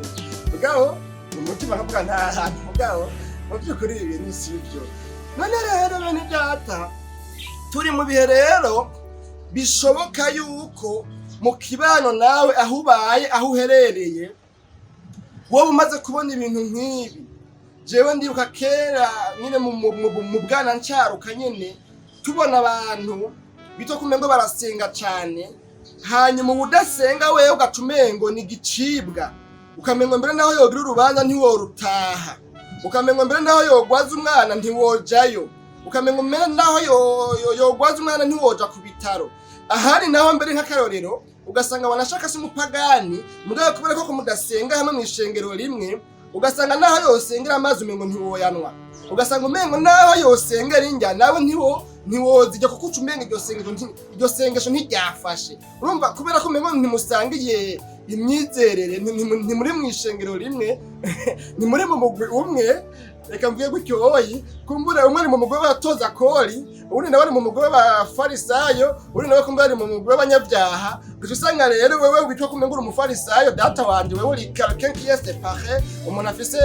Speaker 1: mugabo umutima nkavuga nta hantu, mugabo mu by'ukuri ibintu si byo. None rero bene data, turi mu bihe rero bishoboka yuko mu kibano nawe aho ubaye, aho uherereye, wowe umaze kubona ibintu nk'ibi. Jewe ndibuka kera nyine mu bwana ncyaruka nyine tubona abantu bito kumengo barasenga cyane, hanyuma ubudasenga wewe ugacumengo ni gicibwa, ukamengo mbere naho yogira urubanza ntiworutaha, ukamengo mbere naho yogwaza umwana ntiwojayo, ukamengo mbere naho yogwaza umwana ntiwoja ku bitaro. Ahari naho mbere nk'akarorero ugasanga wanashaka se umupagani, mugabo kubera ko mudasenga hamwe mu ishengero rimwe, ugasanga naho yosengera amazi umengo ntiwoyanwa, ugasanga umengo naho yosengera injya nawe ntiwozijya kuko ucumenga iryo sengesho ntiryafashe. Urumva kubera ko umengo ntimusangiye imyizerere, ntimuri mu ishengero rimwe, ntimuri mu mugwi umwe, reka mvuge gutyo oyi kumbure umwe ari mu mugwi w'abatoza kori ubundi nawe ari mu mugwi w'abafarisayo ubundi nawe kumbure ari mu mugwi w'abanyabyaha gusa usanga rero wewe witwa kumengura umufarisayo data wanje wewe uri quelqu'un qui est séparé umuntu afise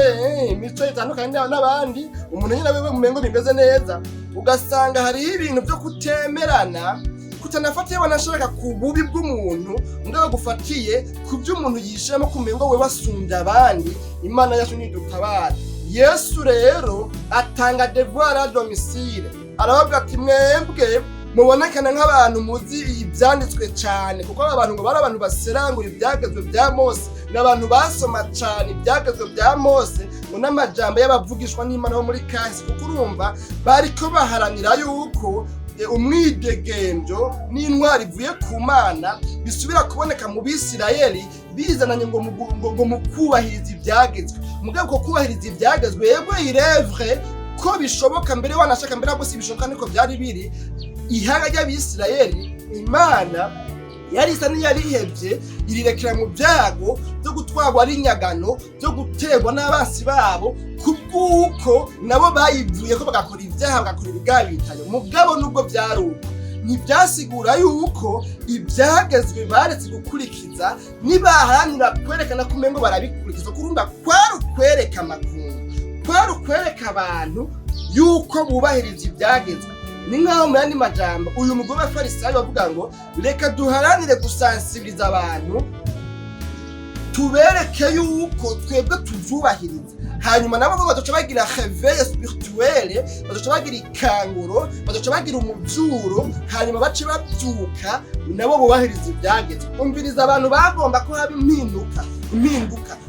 Speaker 1: imico itandukanye n'abandi umuntu nyine wewe mumengo bimeze neza ugasanga hari ibintu byo kutemerana kutanafatiye wanashaka ku bubi bw'umuntu ngaho gufatiye ku byo umuntu yishiramo kumengo wewe wasunda abandi Imana yacu nidutabara Yesu rero atanga devoir à domicile aravuga ati mwebwe mubonekana nk'abantu muzi ibyanditswe cyane kuko abantu ngo bari abantu baserangura ibyagezwe bya Mose n'abantu basoma cyane ibyagezwe bya Mose ngo n'amajambo y'abavugishwa n'Imana bo muri kahise kuko urumva bariko baharanira yuko umwidegemvyo n'intwari ivuye ku Mana bisubira kuboneka mu Bisirayeli bizananye ngo mu kubahiriza ibyagezwe mugabo ko kubahiriza ibyagezwe yego irevre ko bishoboka mbere wanashaka mbere bose bishoboka niko byari biri ihaga ry'Abisirayeli Imana yari isa n'iyarihevye irirekera mu byago byo gutwarwa ari nyagano byo guterwa n'abansi babo kubwuko nabo bayivuye ko bagakora ibyaha bagakora ibigabitayo mugabo nubwo byaruko ntibyasigura yuko ibyagezwe baretse gukurikiza nibaharanira kwerekana ko umengo barabikurikiza kurumva kwari ukwereka amakungu kwari ukwereka abantu yuko bubahiriza ibyagezwe ni nkaho mu yandi majambo uyu mugore w'abafarisayo bavuga ngo reka duharanire gusansibiriza abantu tubereke yuko twebwe tuvyubahiriza hanyuma nabo bazoca bagira réveil spirituel bazoca bagira ikanguro bazoca bagira umuvyuro hanyuma bace bavyuka nabo bubahiriza ibyagezwe umviriza abantu bagomba ko haba impinduka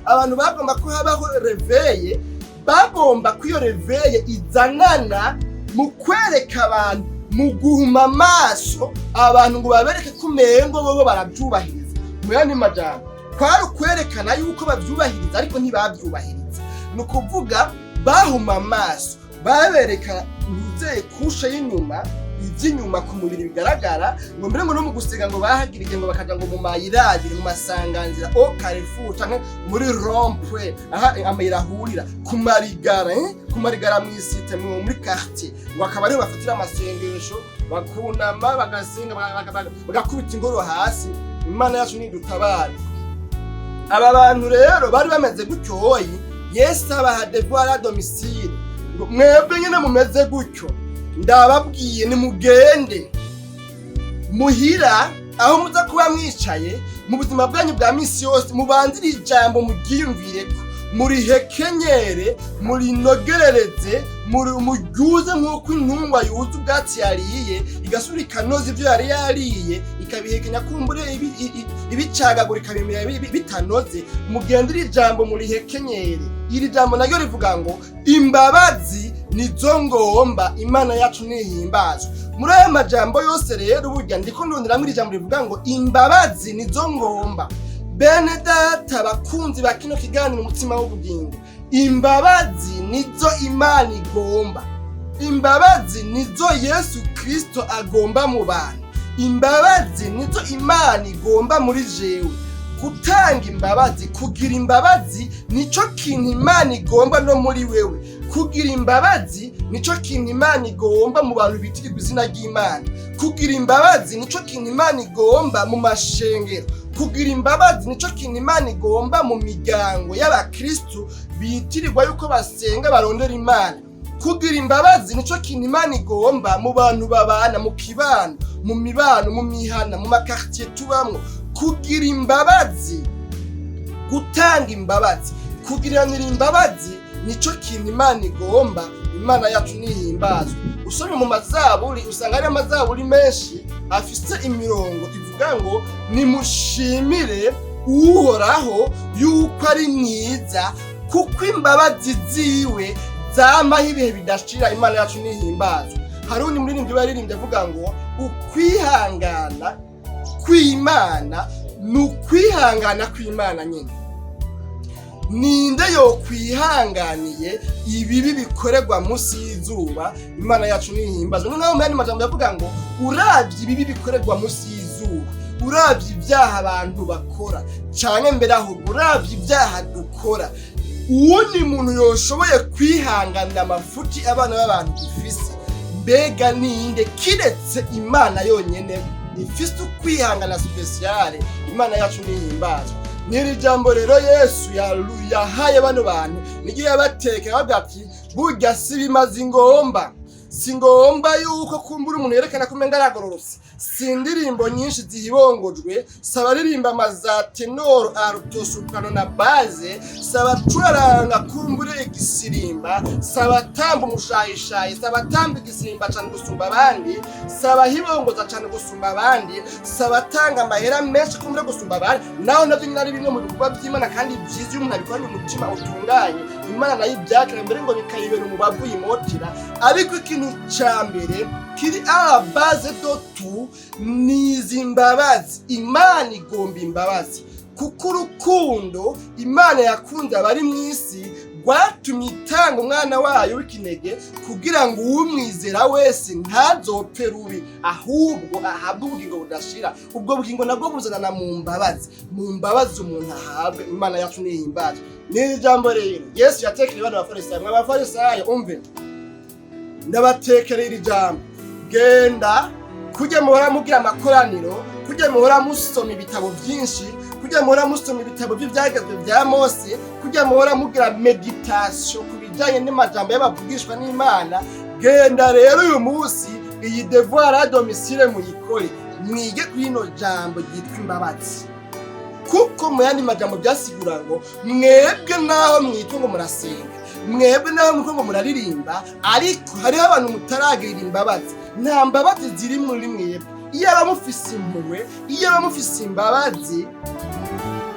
Speaker 1: abantu bagomba ko habaho réveil bagomba ko iyo réveil izanana mu kwereka abantu mu guhuma amaso abantu ngo babereke ko umengo bobo barabyubahiriza mu yandi majambo kwari ukwerekana yuko babyubahiriza ariko ntibabyubahiriza ni ukuvuga bahuma amaso babereka nuzeye kusha y'inyuma iby'inyuma ku mubiri bigaragara ngo mbere ngo no mu gusiga ngo bahagirije ngo bakaja ngo mu mayiragire mu masanganzira au Carrefour canke muri rond-point aha amayirahurira ku marigara mu isite muri quartier ngo akaba ariho bafatira amasengesho bakunama bagasenga bagakubita ingoro hasi Imana yacu nidutabara aba bantu rero bari bameze gutyoyi Yesu abaha devoir à domicile ngo mwebwe nyine mumeze gutyo ndababwiye ni mugende muhira aho muza kuba mwicaye mu buzima bwanyu bwa misi yose mubanzire ijambo mugiyumvireko muri hekenyere muri nogerereze muri umujuze nk'uko intungwa yuza ubwatsi yariye igasura ikanoza ibyo yari yariye ikabihekenya kumbure ibicagagurika bimera bitanoze mugendere ijambo muri hekenyere iri jambo naryo rivuga ngo imbabazi nizo ngomba Imana yacu nihimbazwe muri aya majambo yose rero burya ndiko ndonderamo iri jambo rivuga ngo imbabazi nizo ngomba bene data bakunzi ba kino kiganiro umutima w'ubugingo imbabazi nizo Imana igomba imbabazi nizo Yesu Kristo agomba mu bantu imbabazi nizo Imana igomba muri jewe gutanga imbabazi kugira imbabazi nico kintu Imana igomba no muri wewe kugira imbabazi nico kintu Imana igomba mu bantu bitirirwa izina ry'Imana kugira imbabazi nico kintu Imana igomba mu mashengero kugira imbabazi nico kintu Imana igomba mu miryango y'abakristo bitirirwa yuko basenga barondera Imana kugira imbabazi nico kintu Imana igomba mu bantu babana mu kibano mu mibano mu mihana mu makartier tubamwo kugira imbabazi gutanga imbabazi kugiranira imbabazi nico kintu Imana igomba Imana yacu nihimbazwe usomye mu mazaburi usanga ari amazaburi menshi afise imirongo ivuga ngo nimushimire uhoraho yuko ari mwiza kuko imbabazi ziwe zamaho ibihe bidashira Imana yacu nihimbazwe hari undi muririmbyi baririmbye avuga ngo ukwihangana kw'Imana nukwihangana kw'Imana nyine ninde yo kwihanganiye ibibi bikorerwa munsi y'izuba Imana yacu nihimbazwe n'aho mani majambo yavuga ngo uravye ibibi bikorerwa munsi y'izuba uravye ibyaha abantu bakora canke mbere aho uravye ibyaha dukora uwundi muntu yoshoboye kwihanganira amafuti abana b'abantu dufise mbega ninde kiretse Imana yonyene ifise ukwihangana speciale. Imana yacu nihimbazwa. Niri jambo rero Yesu yahaye bano bantu nigiye yabatekera bavuga ati burya si bimaze ngomba, si ngomba yuko kumbura umuntu yerekana ko umenga aragororotse. Si indirimbo nyinshi zihibongojwe, saba aririmba amaza tenor, alto, soprano na base, saba turaranga kumbure igisirimba, saba tamba umushahishayi, saba tamba igisirimba cyane gusumba abandi, saba hibongoza cyane gusumba abandi, saba tanga amahera menshi kumbure gusumba abandi. Naho navyo nyine ari bimwe mu bikorwa by'Imana kandi byiza umuntu abikorana umutima utunganye. Imana nayo ibyakira mbere ngo bikayibera umubavu yimotira. Ariko ikintu ca mbere kiri a base dotu nizi imbabazi. Imana igomba imbabazi kuko urukundo Imana yakunze abari mu isi rwatumye itanga umwana wayo w'ikinege kugira ngo uwumwizera wese ntazopfe rubi ahubwo ahabwe ubugingo budashira. Ubwo bugingo nabwo buzanana mu mbabazi, mu mbabazi umuntu ahabwe. Imana yacu nihimbazwa. Ni jambo rero Yesu yatekereye bana abafarisayo umve ndabatekerera ijambo, genda kujya muhora mugira amakoraniro, kujya muhora musoma ibitabo byinshi, kujya muhora musoma ibitabo by'ibyagezwe bya Mose, kujya muhora mugira meditation ku bijyanye n'amajambo y'abavugishwa n'Imana. Genda rero uyu munsi iyi devoir à domicile muyikore, mwige kuri ino jambo ryitwa imbabazi. Kuko mu yandi majambo byasigura ngo mwebwe naho mwitwa ngo murasenga, mwebwe naho mwitwa ngo muraririmba, ariko hariho abantu mutaragirira imbabazi. Nta mbabazi ziri muri mwebwe. Iyo abamufise impuhwe, iyo abamufise imbabazi,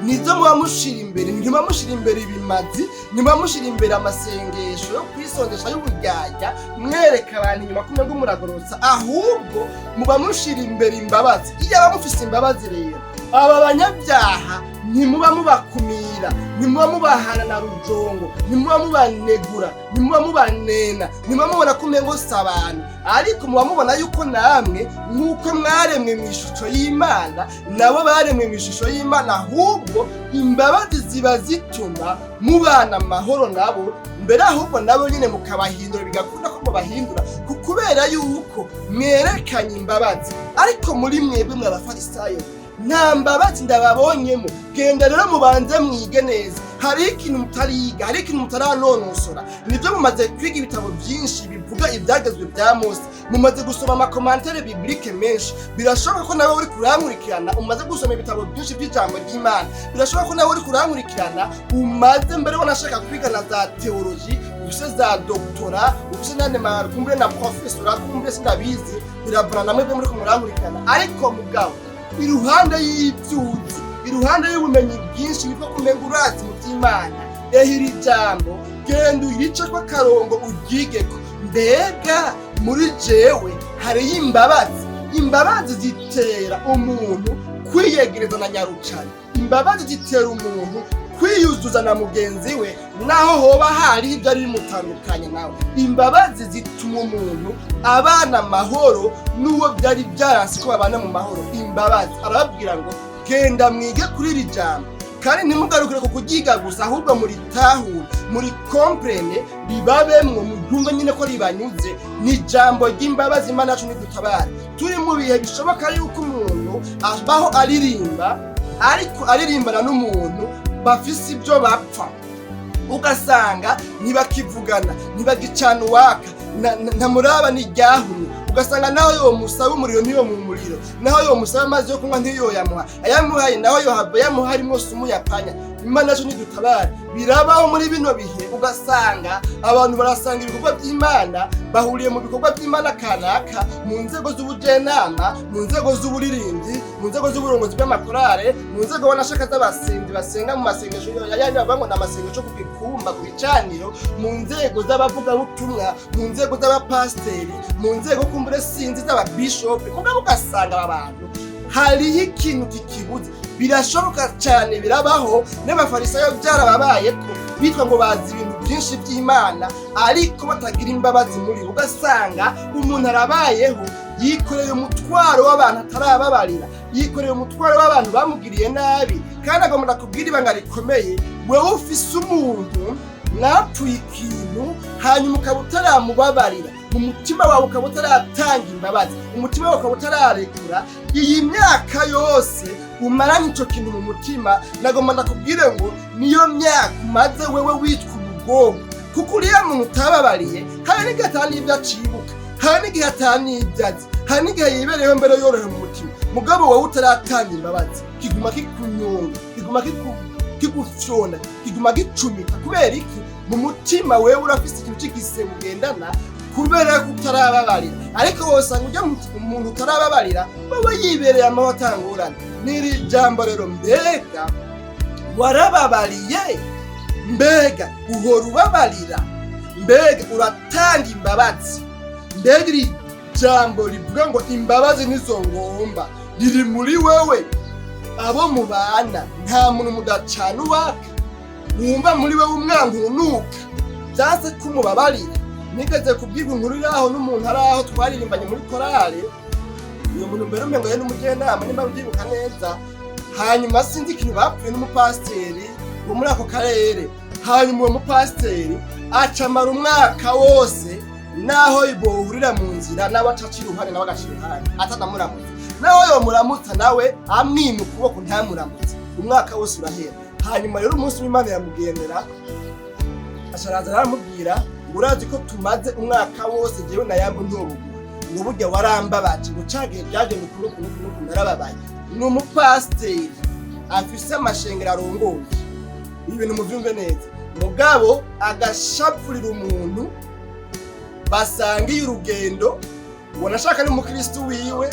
Speaker 1: nizo muba mushira imbere. Ntimuba mushira imbere ibimazi, ntimuba mushira imbere amasengesho yo kwisondesha y'uburyarya mwereka abantu inyuma kumwe ngo muragorotsa, ahubwo muba mushira imbere imbabazi. Iyo abamufise imbabazi rero aba banyabyaha ntimuba mubakumira, ntimuba mubahana na rujongo, ntimuba mubanegura, ntimuba mubanena, ntimuba mubona kumwe ngo si abantu, ariko muba mubona yuko namwe nk'uko mwaremwe mu ishusho y'Imana nabo baremwe mu ishusho y'Imana, ahubwo imbabazi ziba zituma mubana amahoro nabo, mbere ahubwo nabo nyine mukabahindura, bigakunda ko mubahindura kubera yuko mwerekanye imbabazi. Ariko muri mwebwe mw'abafarisayo nta mbabazi ndababonyemo. Genda rero mubanze mwige neza. Hari ikintu mutariga, hari ikintu mutaranonosora. Nibyo mumaze kwiga ibitabo byinshi bivuga ibyagezwe bya Mose, mumaze gusoma amakomantere biblike menshi. Birashoboka ko nawe uri kurankurikirana umaze gusoma ibitabo byinshi by'ijambo ry'Imana. Birashoboka ko nawe uri kurankurikirana umaze mbere wanashaka kwiga na za theology, ufise za doctora, ufise nane kumbure na professora, kumbure sinabizi. Biravana namwe byo muri kumurankurikirana. Ariko mugabo iruhande y'ibyuzi, iruhande y'ubumenyi bwinshi niko kumenga urazi mu by'Imana, ehiri jambo genda uyice kwa karongo uryigeko. Mbega muri jewe hari imbabazi. Imbabazi zitera umuntu kwiyegereza na nyarucari. Imbabazi zitera umuntu kwiyuzuza na mugenzi we naho hoba hari ibyo ari mutandukanye nawe. Imbabazi zituma umuntu abana mahoro n'uwo byari byaranse ko babana mu mahoro. Imbabazi arababwira ngo genda mwige kuri iri jambo, kandi ntimugarukire ku kugiga gusa, ahubwo muri tahure, muri comprene, ribabemwo mubyumva nyine ko ribanyuze. Ni jambo ry'imbabazi. Imana yacu nidutabare. Turi mu bihe bishoboka yuko umuntu abaho aririmba, ariko aririmbana n'umuntu bafise ibyo bapfa, ugasanga ntibakivugana, ntibagicana uwaka, ntamuraba n'iryahumye. Ugasanga naho yo musaba umuriro niyo mu muriro, naho yo musaba amazi yo kunywa ntiyo yamuha, ayamuhaye naho yo haba yamuha harimo sumu yapanya. Imana yacu nidutabare. Birabaho muri bino bihe ugasanga abantu barasanga ibikorwa by'Imana bahuriye mu bikorwa by'Imana kanaka, mu nzego z'ubujenama, mu nzego z'uburirimbyi, mu nzego z'uburongozi bw'amakorale, mu nzego wanashaka z'abasenzi basenga mu masengesho yandi bavuga ngo n'amasengesho ku gikumba ku bicaniro, mu nzego z'abavugabutumwa, mu nzego z'abapasteri, mu nzego kumbure sinzi z'ababishopu. Mugabo ugasanga abantu hariho ikintu kikibuze. Birashoboka cyane, birabaho n'abafarisayo byarababaye ko bitwa ngo bazi ibintu byinshi by'Imana ariko batagira imbabazi muri bo. Ugasanga umuntu arabayeho yikoreye umutwaro w'abantu atarababarira, yikoreye umutwaro w'abantu bamugiriye nabi, kandi agomba kubwira ibanga rikomeye. Wewe ufise umuntu mwapfuye ikintu hanyuma ukaba utaramubabarira, mu mutima wawe ukaba utaratanga imbabazi, umutima wawe ukaba utararekura, iyi myaka yose umaranye ico kintu mu mutima, nagomba ndakubwire ngo niyo myaka umaze wewe witwa umugongo, kuko uriya muntu utababariye hari n'igihe atani ibyo acibuka, hari n'igihe atani ibyo azi, hari n'igihe yibereyeho mbere yorohe mu mutima, mugabo wowe utaratanga imbabazi kiguma kikunyonga, kiguma kigufyona, kiguma gicumita. Kubera iki? Mu mutima wewe urafise ikintu cy'igisebo ugendana kubera ko utarababarira. Ariko wosanga ujya umuntu utarababarira wowe yibereye amahoro atangurana. Niri jambo rero, mbega warababariye? Mbega uhora ubabarira? Mbega uratanga imbabazi? Mbega iri jambo rivuga ngo imbabazi nizo ngomba riri muri wewe? Abo mubana nta muntu mudacana uwaka, wumva muri wewe umwango unuka, byase kumubabarira. Nigeze kubwirwa inkuru iraho n'umuntu araho twaririmbanye muri korale, uyo muntu mbere umengo yari n'umujenama nimba byibuka neza. Hanyuma sinzi ikintu bapfuye n'umupasiteri wo muri ako karere, hanyuma uwo mupasiteri acamara umwaka wose naho ibohurira mu nzira n'abacaca iruhande n'abagaca iruhande atanamuramutse, naho yo muramutsa nawe amwima ukuboko ntamuramutse. Umwaka wose urahera. Hanyuma rero umunsi w'Imana yamugendera, asharaza aramubwira, urazi ko tumaze umwaka wose jewe na yambo ntobugura, ngo burya warambabaje, ngo cagiye byaje mu kuruku narababaye. Ni umupasiteri afise amashengero arongoye, ibintu muvyumve neza, mugabo agashapfurira umuntu basangiye urugendo, ubona ashaka ni umukristo wiwe,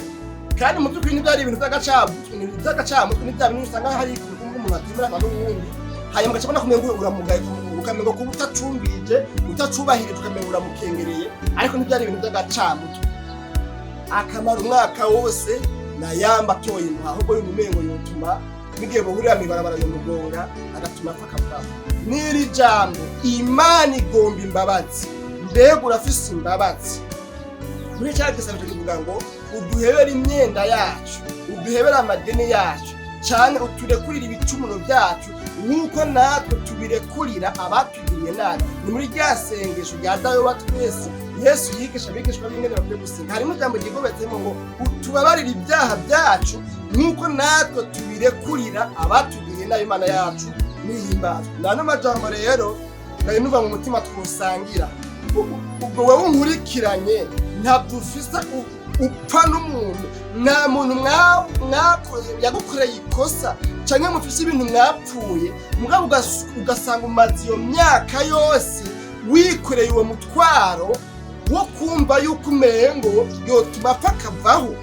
Speaker 1: kandi mu by'ukuri ntibyari ibintu by'agacamutwe, ntibyari usanga hari umuntu atemerana n'uwundi, hanyuma ugacabona kumenga uramugaye, ukamenga kuba utacumbije, utacubahirije, ukamenga uramukengereye, ariko ntibyari ibintu by'agacamutwe. Akamara umwaka wose na yamba atoye impuha, ahubwo y'umumengo yotuma n'igihe bohurira mw'ibarabara yomugonga agatuma apfa akavuga. Niri jambo, Imana igomba imbabazi. Mbega urafise imbabazi? Muri cya gisabije kivuga ngo uduhebera imyenda yacu, uduhebera amadeni yacu, cyane uturekurira ibicumuro byacu nk'uko natwe tubirekurira abatugiriye nabi. Ni muri rya sengesho rya dawe wa twese Yesu yigisha abigishwa b'ingene bakwiye gusenga. Harimo ijambo ryigobetsemo ngo utubabarire ibyaha byacu nk'uko natwe tubirekurira abatugiriye nabi. Imana yacu nihimbazwe. Nano majambo rero nari nuva mu mutima twosangira. Ubwo wowe unkurikiranye ntabwo ufise upfa n'umuntu, nta muntu yagukoreye ikosa canke mufise ibintu mwapfuye, mugabo ugasanga umaze iyo myaka yose wikoreye uwo mutwaro wo kumva yuko umengo yotuma apfa akavaho.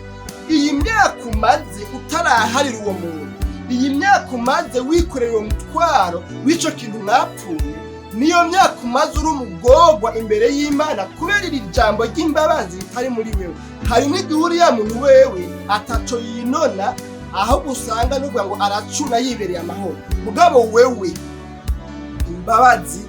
Speaker 1: Iyi myaka umaze utaraharira uwo muntu, iyi myaka umaze wikoreye uwo mutwaro w'ico kintu mwapfuye, niyo myaka umaze uri umugorwa imbere y'Imana kubera iri jambo ry'imbabazi ritari muri wewe. Hari n'igihe uriya muntu wewe ataco yinona, ahubwo usanga n'uvuga ngo aracuna yibereye amahoro, mugabo wewe imbabazi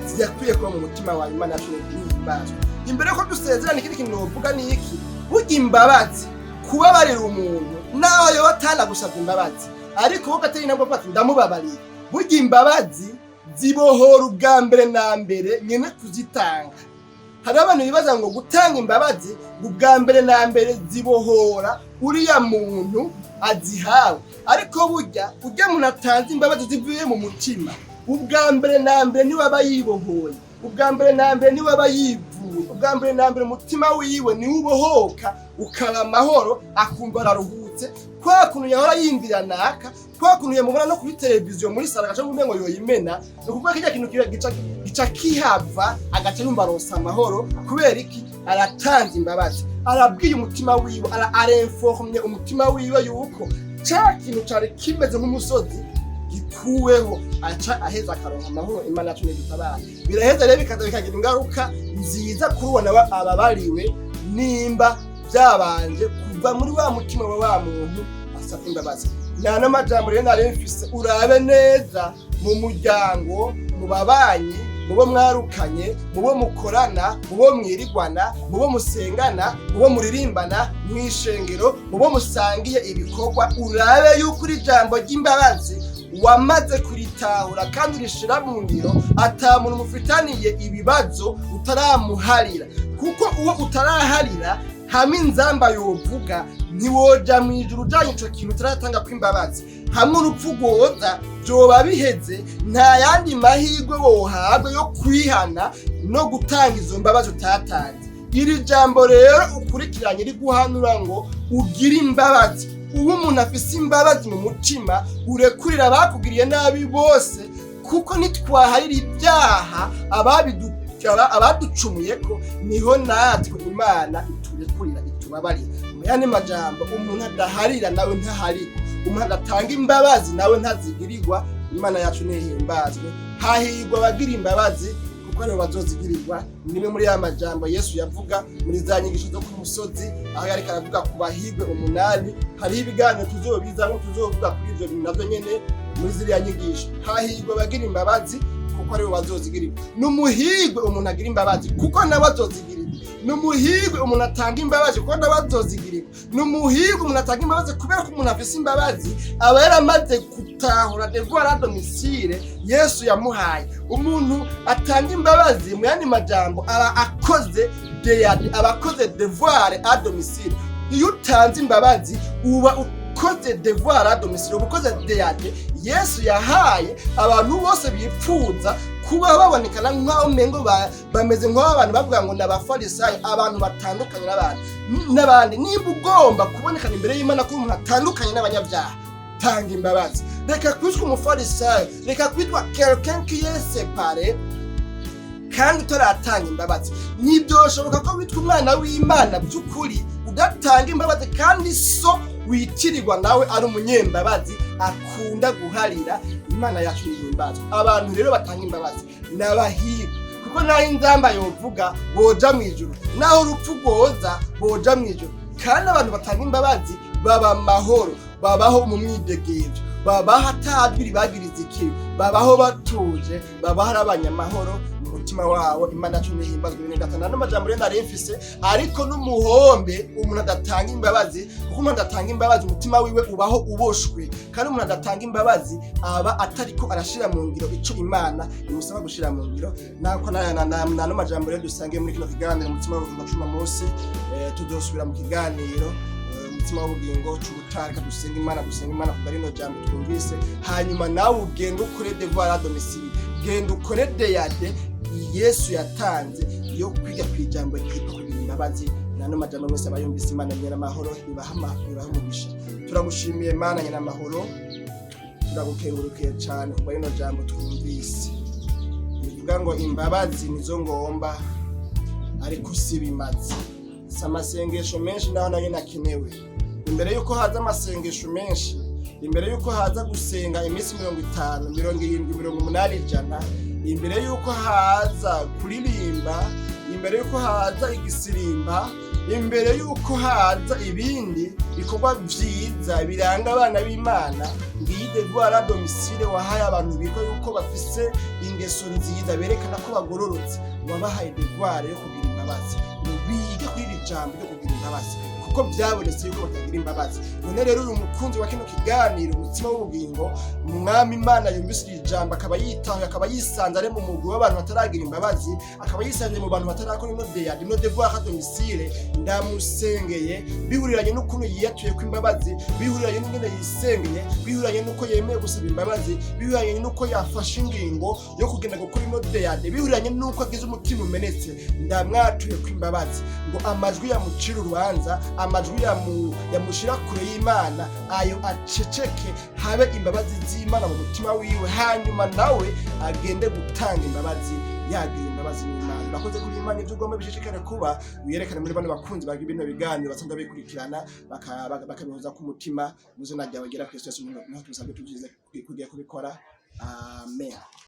Speaker 1: ziyakwiye kuba mu mutima wawe. Imana yacu nihimbazwe. Imbere ko dusezerana ikindi kintu novuga ni iki, burya imbabazi kubabarira umuntu nawe yo atanagusabye imbabazi, ariko wowe gatari nabwo pati ndamubabariye. Burya imbabazi zibohora ubwa mbere na mbere nyene kuzitanga. Hari abantu bibaza ngo gutanga imbabazi ubwa mbere na mbere zibohora uriya muntu azihawe, ariko burya umuntu atanze imbabazi zivuye mu mutima, ubwa mbere na mbere niwe aba yibohoye, ubwa mbere na mbere niwe aba yivuye, ubwa mbere na mbere umutima wiwe niwe ubohoka, ukaba amahoro, akumva araruhutse. Kwa kuntu yahora yimvira naka, kwa kuntu yamubona no kuri televiziyo muri sala gaca ngumengo yoyimena, nukuvuga kijya kintu gica kihava agaca yumva aronsa amahoro. Kubera iki? Aratanze imbabazi, arabwiye umutima wiwe, arenformye umutima wiwe yuko cya kintu cyari kimeze nk'umusozi gikuweho, aca aheza akaronka amahoro. Imana yacu nidutabara. Biraheza rero bikaza bikagira ingaruka nziza kuri uwo nawe ababariwe, nimba byabanje kuva muri wa mutima wa muntu asaba imbabazi. Nta n'amajambo rero nari mfise, urabe neza mu muryango, mu babanyi, mubo mwarukanye, mubo mukorana, mubo mwirigwana, mubo musengana, mubo muririmbana mw'ishengero, mubo musangiye ibikorwa, urabe yuko iri jambo ry'imbabazi wamaze kuritahura kandi urishira mu ngiro, ata muntu mufitaniye ibibazo utaramuharira, kuko uwo utaraharira hamwe inzamba yovuga ntiwoja mw'ijuru ujanye ico kintu utaratanga kw'imbabazi. Hamwe urupfu rwoza vyoba biheze, nta yandi mahirwe wohabwa yo kwihana no gutanga izo mbabazi utatanze. Iri jambo rero ukurikiranye riguhanura ngo ugire imbabazi. Uwo umuntu afise imbabazi mu mutima, urekurira abakugiriye nabi bose, kuko nitwaharira ibyaha abaducumuyeko, niho natwe Imana iturekurira itubabarira. Mu yandi majambo, umuntu adaharira nawe ntaharirwa, umuntu adatanga imbabazi nawe ntazigirirwa. Imana yacu nihimbazwe. Hahirwa abagira imbabazi, kuko aribo bazozigirirwa. Nimwe muri ya majambo Yesu yavuga muri za nyigisho zo ku musozi, aho yariko aravuga ku bahirwe 8. Hariho ibiganiro tuzobizamo tuzovuga kuri ivyo bintu navyo nyene muri ziriya nyigisho. Hahirwa abagira imbabazi, kuko aribo bazozigirirwa. N'umuhirwe umuntu agira imbabazi, kuko nawe azozigirirwa. N'umuhirwe umuntu atanga imbabazi, kuko nawe azozigirirwa. N'umuhirwe umuntu atanga imbabazi, kubera ko umuntu afise imbabazi aba yaramaze gutahura devoir à domicile Yesu yamuhaye. Umuntu atanga imbabazi mu yandi majambo aba akoze devoir à domicile. Iyo utanze imbabazi uba ukoze devoir à domicile, uba ukoze deyade Yesu yahaye abantu bose bipfuza kuba babonekana nk'aho mengo bameze nk'abantu bavuga ngo n'abafarisayo, abantu batandukanye n'abandi. Nimba ugomba kubonekana imbere y'Imana ko umuntu atandukanye n'abanyabyaha, tanga imbabazi. Reka kwitwa umufarisayo, reka kwitwa quelqu'un qui est séparé kandi utaratanga imbabazi. Ntibyoshoboka ko witwa umwana w'Imana by'ukuri udatanga imbabazi, kandi so witirirwa nawe ari umunyembabazi akunda guharira. Imana yacu nihimbazwe. Abantu rero batanga imbabazi n'abahirwe, kuko naho inzamba yovuga boja mw'ijuru, naho urupfu rwoza boja mw'ijuru. Kandi abantu batanga imbabazi baba mahoro, babaho mu mwidegevyo, babaho atadwiri bagiriza ikibi, babaho batuje, babaho ari abanyamahoro mu mutima wabo. Imana yacu nihimbazwe. Bene gatana n'amajambo rero naremfise, ariko n'umuhombe umuntu adatanga imbabazi, kuko umuntu adatanga imbabazi umutima wiwe ubaho uboshwe, kandi umuntu adatanga imbabazi aba atariko arashira mu ngiro ico Imana imusaba gushira mu ngiro. Nako n'ano majambo rero dusangiye muri kino kiganiro umutima w'ubuzima munsi. Tuzosubira mu kiganiro umutima w'ubugingo c'ubutaka, dusenga Imana kuva rino jambo twumvise, hanyuma nawe ugenda ukore devoir à domicile, genda ukore deyade Yesu yatanze yo kwiga kwijambo ryitwa kugira imbabazi. Nano majambo mwese abayumvise, Imana nyera amahoro ibahamugisha. Turagushimiye Mana nyera amahoro, turagukengurukiye cyane kuva rino jambo twumvise. Bivuga ngo imbabazi nizo ngomba, ariko si bimaze. Amasengesho menshi naho nayo nakenewe. Imbere yuko haza amasengesho menshi, imbere yuko haza gusenga iminsi 50, 70, 80, 100, imbere yuko haza kuririmba, imbere yuko haza igisirimba, imbere yuko haza ibindi bikorwa vyiza biranga abana b'Imana, ngiyi devoir à domicile wahaye abantu biga yuko bafise ingeso nziza, berekana ko bagororotse. Wabahaye devoir yo kugira imbabazi, bige kuri iri jambo ryo kugira imbabazi, kuko byabonetse yuko batagira imbabazi. None rero uyu mukunzi wa kino kiganiro umutima w'ubugingo, Umwami Imana yumvise iri jambo akaba yitaho, akaba yisanze ari mu mugwi w'abantu bataragira imbabazi, akaba yisanze mu bantu batarakora ino deyade, ino devoir à domicile. Ndamusengeye bihuriranye n'ukuntu yiyatuye ku imbabazi, bihuriranye n'ingene yisengeye, bihuriranye n'uko yemeye gusaba imbabazi, bihuriranye n'uko yafashe ingingo yo kugenda gukora ino deyade, bihuriranye n'uko agize umutima umenetse. Ndamwatuye ku imbabazi ngo amajwi yamucira urubanza, amajwi yamushira kure y'Imana, ayo aceceke, habe imbabazi z'Imana mu mutima wiwe, hanyuma nawe agende gutanga imbabazi, yagira imbabazi n'Imana. Bakoze kuri Imana ibyo ugomba bishishikare kuba wiyerekane muri bano bakunzi bagira ibintu biganiro basanzwe bikurikirana, bakabihoza ku mutima. Muzina ryawe gera Kristo Yesu niho tusabe tugize kugiye kubikora. Amen.